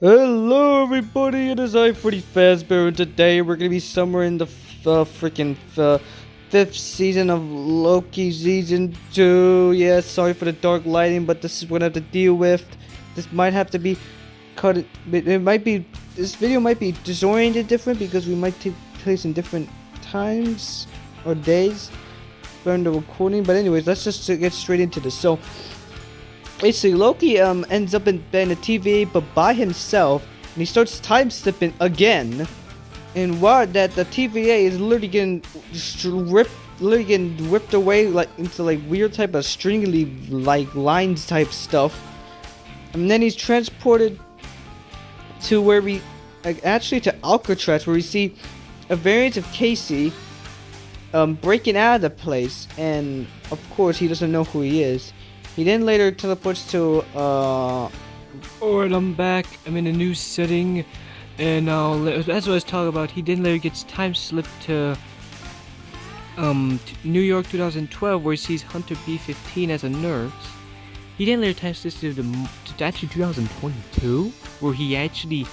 Hello, everybody. It is I, Freddy Fazbear, and today we're gonna be somewhere in the fifth season of Loki season 2. Yeah, sorry for the dark lighting, but this is what I have to deal with. This might have to be cut. It might be. This video might be disoriented different because we might take place in different times or days during the recording. But anyways, let's just get straight into this. So. Basically, Loki ends up in the TVA, but by himself, and he starts time slipping again. And while that the TVA is literally getting ripped away like into like weird type of stringly like lines type stuff. And then he's transported to where we actually to Alcatraz, where we see a variant of Casey breaking out of the place, and of course he doesn't know who he is. He then later teleports to, Alright, I'm back. I'm in a new setting. And that's what I was talking about. He then later gets time slipped to, New York 2012, where he sees Hunter B-15 as a nurse. He then later time slips to actually 2022, where he actually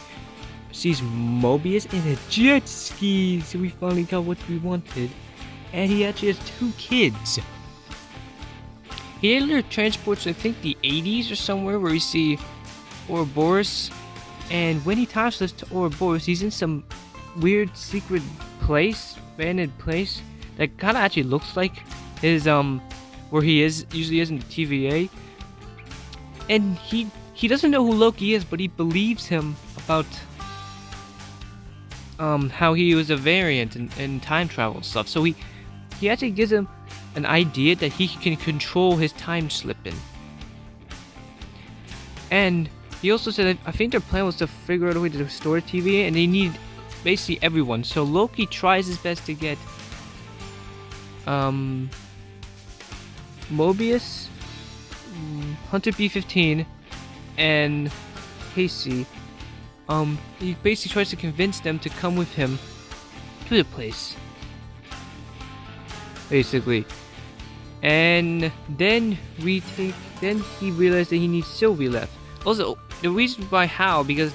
sees Mobius in a jet ski. So we finally got what we wanted. And he actually has 2 kids. He later transports, I think, the 80s or somewhere where we see Ouroboros. And when he time slips to Ouroboros, he's in some weird secret place, abandoned place, that kind of actually looks like his, where he usually is in the TVA. And he doesn't know who Loki is, but he believes him about, how he was a variant in time travel and stuff. So he actually gives him an idea that he can control his time slipping. And he also said, I think their plan was to figure out a way to restore TVA, and they need basically everyone. So Loki tries his best to get Mobius, Hunter B-15, and Casey. He basically tries to convince them to come with him to the place, basically. And then he realized that he needs Sylvie left. Also, the reason why because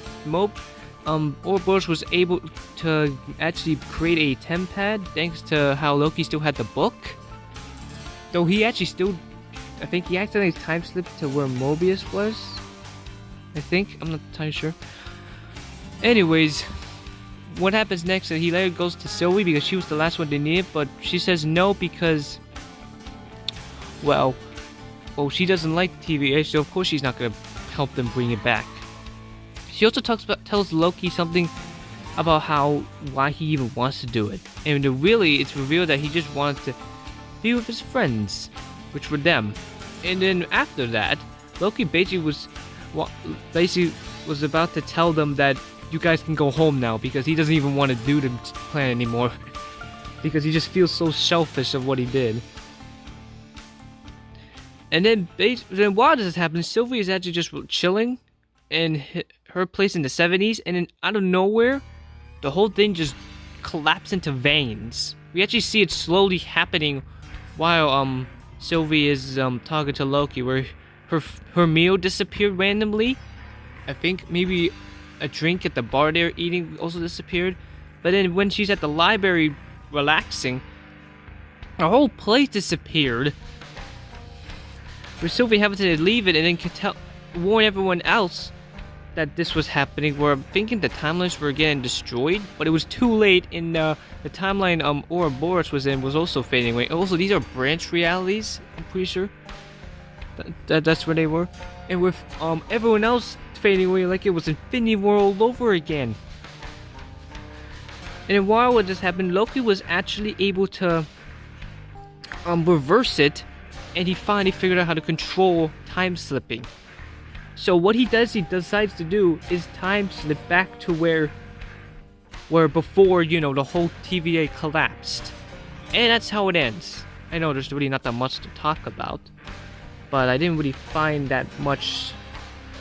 Ouroboros was able to actually create a tempad thanks to how Loki still had the book. Though he actually I think he accidentally time slipped to where Mobius was. I think, I'm not entirely sure. Anyways, what happens next is he later goes to Sylvie because she was the last one they needed, but she says no because Well, she doesn't like TVA, so of course she's not gonna help them bring it back. She also tells Loki something about why he even wants to do it, and really it's revealed that he just wanted to be with his friends, which were them. And then after that, Loki basically was about to tell them that you guys can go home now because he doesn't even want to do the plan anymore because he just feels so selfish of what he did. And then while this is happening, Sylvie is actually just chilling in her place in the 70s, and then out of nowhere, the whole thing just collapsed into veins. We actually see it slowly happening while Sylvie is talking to Loki, where her meal disappeared randomly. I think maybe a drink at the bar they're eating also disappeared. But then when she's at the library relaxing, her whole place disappeared. Where Sylvie happened to leave it and then warn everyone else that this was happening. Where I'm thinking the timelines were getting destroyed, but it was too late. In the timeline Ouroboros was in was also fading away. Also, these are branch realities. I'm pretty sure that's where they were, and with everyone else fading away like it was Infinity War all over again. And then while this happened, Loki was actually able to reverse it. And he finally figured out how to control time slipping. So what he decides to do is time slip back to where before, the whole TVA collapsed. And that's how it ends. I know there's really not that much to talk about, but I didn't really find that much.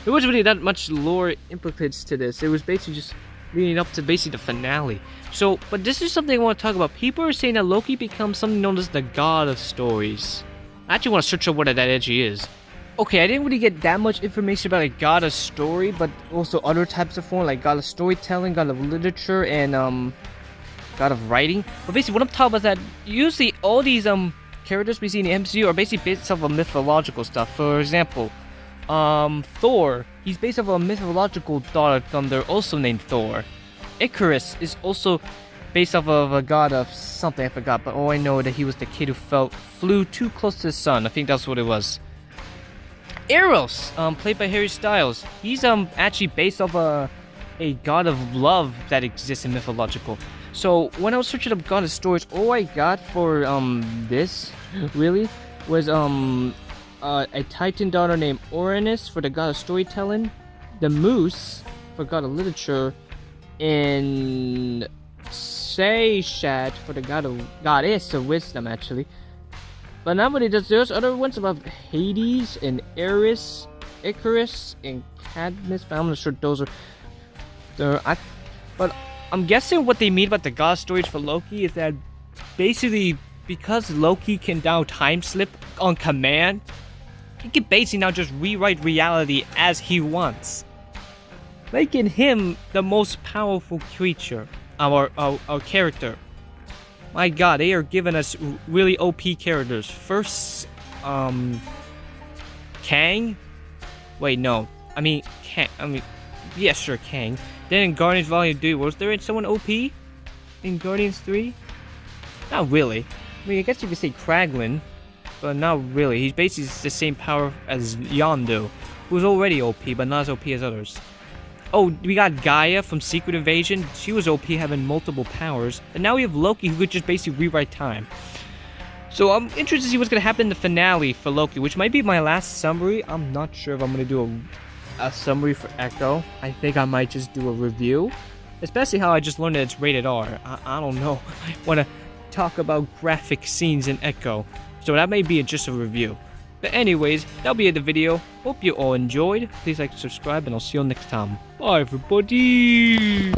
There wasn't really that much lore implicates to this. It was basically just leading up to basically the finale. So, but this is something I want to talk about. People are saying that Loki becomes something known as the God of Stories. I actually want to search up what that actually is. Okay, I didn't really get that much information about like God of story, but also other types of form like God of storytelling, God of literature, and God of writing. But basically, what I'm talking about is that usually all these characters we see in the MCU are basically based off of mythological stuff. For example, Thor. He's based off of a mythological god of thunder, also named Thor. Icarus is also based off of a god of something I forgot, but all I know that he was the kid who flew too close to the sun. I think that's what it was. Eros, played by Harry Styles. He's actually based off a god of love that exists in mythological. So when I was searching up god of stories, all I got for this really was a Titan daughter named Uranus for the god of storytelling, the Moose for god of literature, and Seishat for the goddess of wisdom actually. But nobody does. There's other ones about Hades and Eris, Icarus and Cadmus, but I'm not sure those are. But I'm guessing what they mean about the god stories for Loki is that basically because Loki can now time slip on command, he can basically now just rewrite reality as he wants, making him the most powerful creature, our character. My god, they are giving us really OP characters. First, Kang? Wait, no. I mean, yeah, sure, Kang. Then in Guardians Volume 3, was there someone OP? In Guardians 3? Not really. I mean, I guess you could say Kraglin, but not really. He's basically the same power as Yondu, who's already OP, but not as OP as others. Oh, we got Gaia from Secret Invasion. She was OP, having multiple powers. And now we have Loki, who could just basically rewrite time. So I'm interested to see what's going to happen in the finale for Loki, which might be my last summary. I'm not sure if I'm going to do a summary for Echo. I think I might just do a review. Especially how I just learned that it's rated R. I don't know. I want to talk about graphic scenes in Echo. So that may be just a review. But anyways, that'll be it the video. Hope you all enjoyed. Please like, subscribe, and I'll see you all next time. Bye, everybody!